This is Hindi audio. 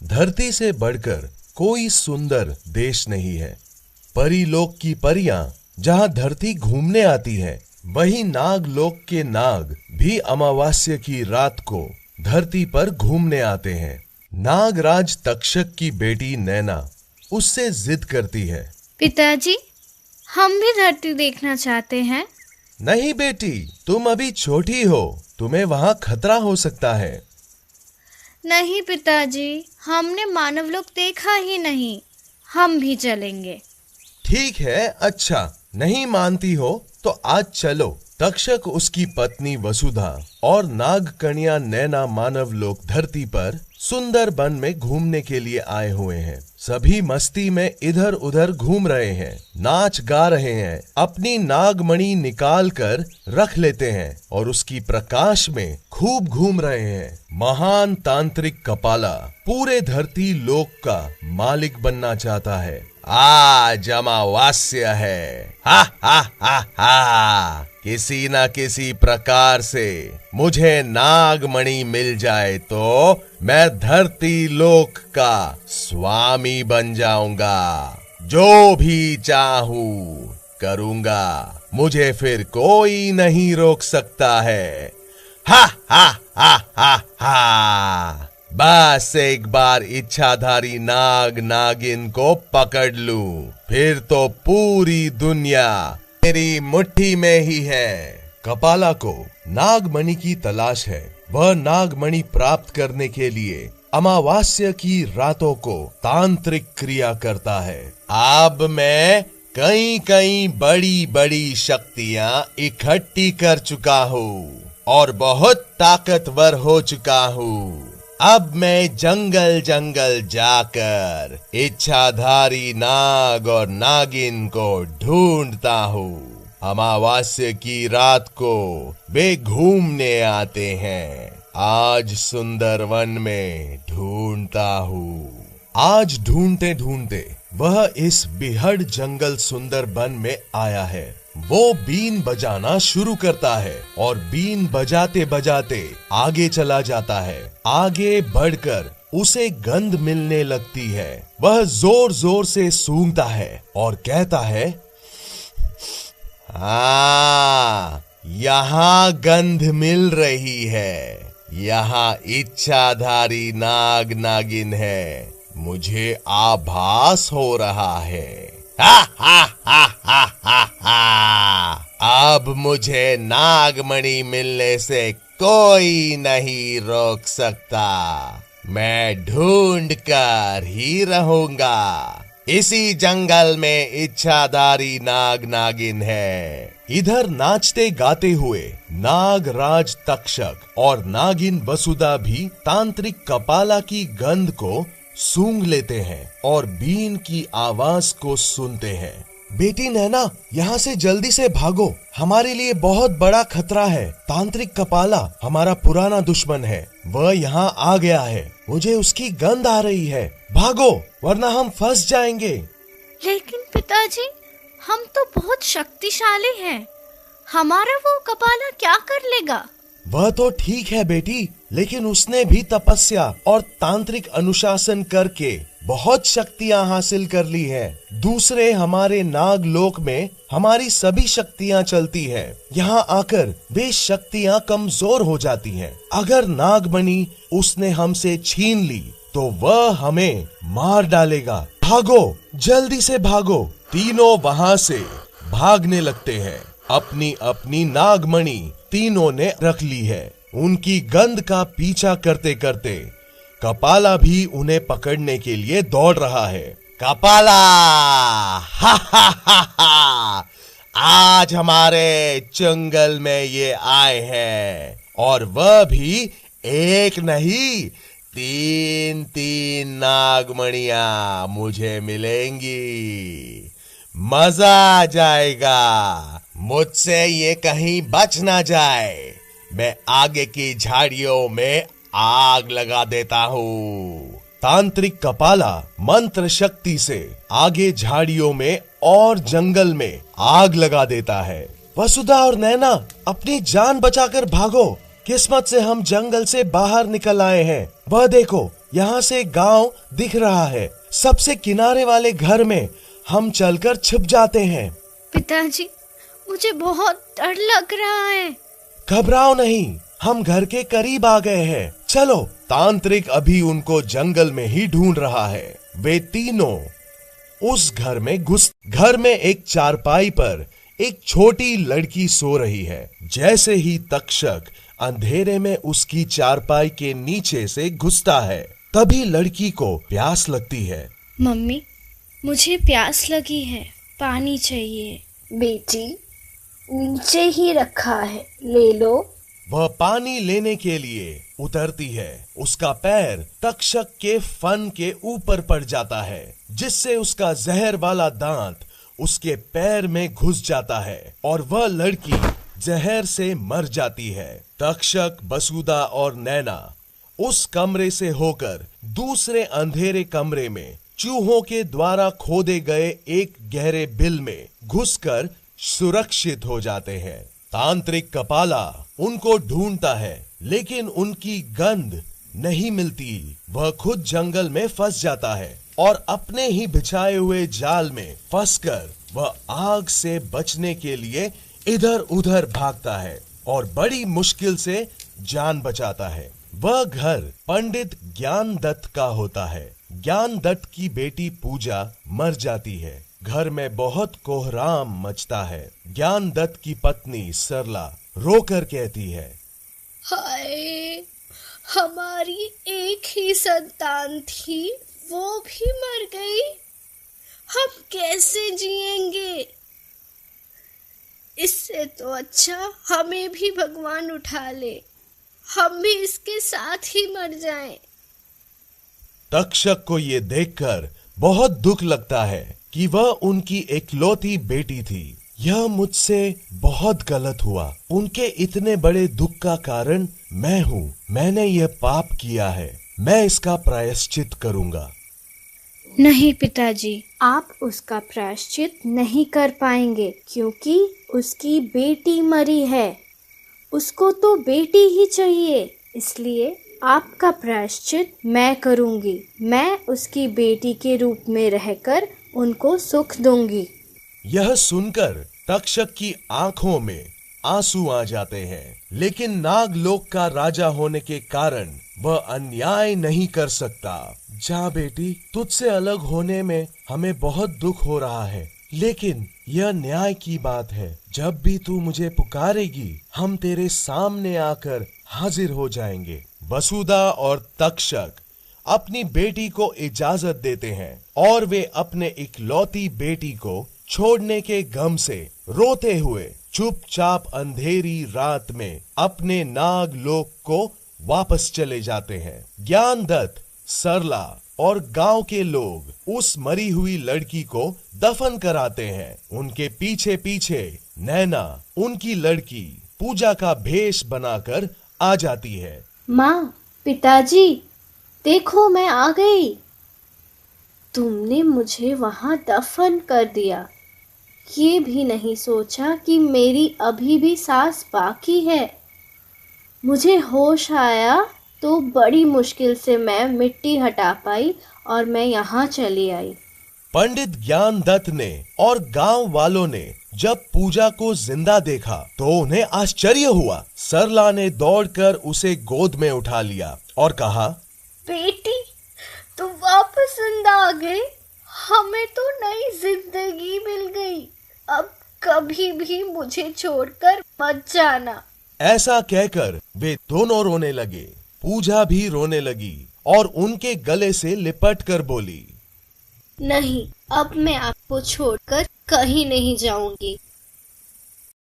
धरती से बढ़कर कोई सुंदर देश नहीं है। परीलोक की परियां जहां धरती घूमने आती है, वही नागलोक के नाग भी अमावास्या की रात को धरती पर घूमने आते हैं। नागराज तक्षक की बेटी नैना उससे जिद करती है, पिताजी, हम भी धरती देखना चाहते हैं। नहीं बेटी, तुम अभी छोटी हो, तुम्हें वहां खतरा हो सकता है। नहीं पिताजी, हमने मानवलोक देखा ही नहीं, हम भी चलेंगे। ठीक है, अच्छा, नहीं मानती हो तो आज चलो। तक्षक, उसकी पत्नी वसुधा और नागकन्या नैना मानवलोक धरती पर सुंदर वन में घूमने के लिए आए हुए हैं। सभी मस्ती में इधर उधर घूम रहे हैं, नाच गा रहे हैं, अपनी नागमणि निकाल कर रख लेते हैं और उसकी प्रकाश में खूब घूम रहे हैं। महान तांत्रिक कपाला पूरे धरती लोक का मालिक बनना चाहता है। आज अमावास्या है, हा हा हा हा। किसी न किसी प्रकार से मुझे नागमणि मिल जाए तो मैं धरती लोक का स्वामी बन जाऊंगा। जो भी चाहूं करूंगा, मुझे फिर कोई नहीं रोक सकता है। हा हा हा हा हा। बस एक बार इच्छाधारी नाग नागिन को पकड़ लूं, फिर तो पूरी दुनिया मेरी मुट्ठी में ही है। कपाला को नागमणि की तलाश है। वह नागमणि प्राप्त करने के लिए अमावास्या की रातों को तांत्रिक क्रिया करता है। अब मैं कई कई बड़ी बड़ी शक्तियां इकट्ठी कर चुका हूँ और बहुत ताकतवर हो चुका हूँ। अब मैं जंगल जंगल जाकर इच्छाधारी नाग और नागिन को ढूंढता हूँ। अमावास्या की रात को वे घूमने आते हैं। आज सुंदर वन में ढूंढता हूँ। आज ढूंढते ढूंढते वह इस बेहद जंगल सुंदर वन में आया है। वो बीन बजाना शुरू करता है और बीन बजाते बजाते आगे चला जाता है। आगे बढ़कर उसे गंध मिलने लगती है। वह जोर जोर से सूंघता है और कहता है, हाँ, यहाँ गंध मिल रही है। यहाँ इच्छाधारी नाग नागिन है। मुझे आभास हो रहा है। हा हा हा हा हा हा। अब मुझे नागमणि मिलने से कोई नहीं रोक सकता। मैं ढूंढ कर ही रहूंगा। इसी जंगल में इच्छाधारी नाग नागिन है। इधर नाचते गाते हुए नागराज तक्षक और नागिन वसुधा भी तांत्रिक कपाला की गंध को सूंघ लेते हैं और बीन की आवाज को सुनते हैं। बेटी नैना, यहाँ से जल्दी से भागो, हमारे लिए बहुत बड़ा खतरा है। तांत्रिक कपाला हमारा पुराना दुश्मन है। वह यहाँ आ गया है। मुझे उसकी गंध आ रही है। भागो, वरना हम फंस जाएंगे। लेकिन पिताजी, हम तो बहुत शक्तिशाली हैं। हमारा वो कपाला क्या कर लेगा? वह तो ठीक है बेटी, लेकिन उसने भी तपस्या और तांत्रिक अनुशासन करके बहुत शक्तियां हासिल कर ली है। दूसरे हमारे नागलोक में हमारी सभी शक्तियां चलती है। यहाँ आकर वे शक्तियां कमजोर हो जाती हैं। अगर नागमणि उसने हमसे छीन ली तो वह हमें मार डालेगा। भागो, जल्दी से भागो। तीनों वहां से भागने लगते हैं। अपनी अपनी नागमणि तीनों ने रख ली है। उनकी गंध का पीछा करते करते कपाला भी उन्हें पकड़ने के लिए दौड़ रहा है। कपाला, हा हा हा हा, आज हमारे जंगल में ये आए हैं और वह भी एक नहीं, तीन तीन नागमणियां मुझे मिलेंगी। मजा आ जाएगा। मुझसे ये कहीं बच ना जाए। मैं आगे की झाड़ियों में आग लगा देता हूँ। तांत्रिक कपाला मंत्र शक्ति से आगे झाड़ियों में और जंगल में आग लगा देता है। वसुधा और नैना, अपनी जान बचाकर भागो। किस्मत से हम जंगल से बाहर निकल आए हैं। वह देखो, यहाँ से गांव दिख रहा है। सबसे किनारे वाले घर में हम चलकर छिप जाते हैं। पिताजी, मुझे बहुत डर लग रहा है। घबराओ नहीं, हम घर के करीब आ गए हैं। चलो। तांत्रिक अभी उनको जंगल में ही ढूंढ रहा है। वे तीनों उस घर में घर में एक चारपाई पर एक छोटी लड़की सो रही है। जैसे ही तक्षक अंधेरे में उसकी चारपाई के नीचे से घुसता है, तभी लड़की को प्यास लगती है। मम्मी, मुझे प्यास लगी है, पानी चाहिए। बेटी, नीचे ही रखा है, ले लो। वह पानी लेने के लिए उतरती है। उसका पैर तक्षक के फन के ऊपर पड़ जाता है, जिससे उसका जहर वाला दांत उसके पैर में घुस जाता है और वह लड़की जहर से मर जाती है। तक्षक, बसुदा और नैना उस कमरे से होकर दूसरे अंधेरे कमरे में चूहों के द्वारा खोदे गए एक गहरे बिल में घुसकर सुरक्षित हो जाते हैं। तांत्रिक कपाला उनको ढूंढता है, लेकिन उनकी गंध नहीं मिलती। वह खुद जंगल में फंस जाता है और अपने ही बिछाए हुए जाल में फंसकर वह आग से बचने के लिए इधर उधर भागता है और बड़ी मुश्किल से जान बचाता है। वह घर पंडित ज्ञानदत्त का होता है। ज्ञानदत्त की बेटी पूजा मर जाती है। घर में बहुत कोहराम मचता है। ज्ञानदत्त की पत्नी सरला रोकर कहती है, हाय, हमारी एक ही संतान थी, वो भी मर गई। हम कैसे जिएंगे? इससे तो अच्छा हमें भी भगवान उठा ले, हम भी इसके साथ ही मर जाएं। तक्षक को ये देखकर बहुत दुख लगता है कि वह उनकी इकलौती बेटी थी। यह मुझसे बहुत गलत हुआ। उनके इतने बड़े दुख का कारण मैं हूँ। मैंने यह पाप किया है। मैं इसका प्रायश्चित करूँगा। नहीं पिताजी, आप उसका प्रायश्चित नहीं कर पाएंगे, क्योंकि उसकी बेटी मरी है। उसको तो बेटी ही चाहिए, इसलिए आपका प्रायश्चित मैं करूँगी। मैं उसकी बेटी के रूप में रहकर उनको सुख दूंगी। यह सुनकर तक्षक की आंखों में आंसू आ जाते हैं, लेकिन नागलोक का राजा होने के कारण वह अन्याय नहीं कर सकता। जा बेटी, तुझसे अलग होने में हमें बहुत दुख हो रहा है, लेकिन यह न्याय की बात है। जब भी तू मुझे पुकारेगी, हम तेरे सामने आकर हाजिर हो जाएंगे। वसुदा और तक्षक अपनी बेटी को इजाजत देते हैं और वे अपने इकलौती बेटी को छोड़ने के गम से रोते हुए चुपचाप अंधेरी रात में अपने नागलोक को वापस चले जाते हैं। ज्ञानदत्त, सरला और गांव के लोग उस मरी हुई लड़की को दफन कराते हैं। उनके पीछे पीछे नैना, उनकी लड़की, पूजा का भेष बनाकर आ जाती है। माँ, पिताजी, देखो मैं आ गई। तुमने मुझे वहां दफन कर दिया, ये भी नहीं सोचा कि मेरी अभी भी सांस बाकी है। मुझे होश आया तो बड़ी मुश्किल से मैं मिट्टी हटा पाई और मैं यहाँ चली आई। पंडित ज्ञानदत्त ने और गांव वालों ने जब पूजा को जिंदा देखा तो उन्हें आश्चर्य हुआ। सरला ने दौड़कर उसे गोद में उठा लिया और कहा, बेटी, तुम वापस जिंदा आ गए। हमें तो नई जिंदगी मिल गई। अब कभी भी मुझे छोड़कर मत जाना। ऐसा कहकर वे दोनों रोने लगे। पूजा भी रोने लगी और उनके गले से लिपट कर बोली, नहीं, अब मैं आपको छोड़कर कहीं नहीं जाऊंगी।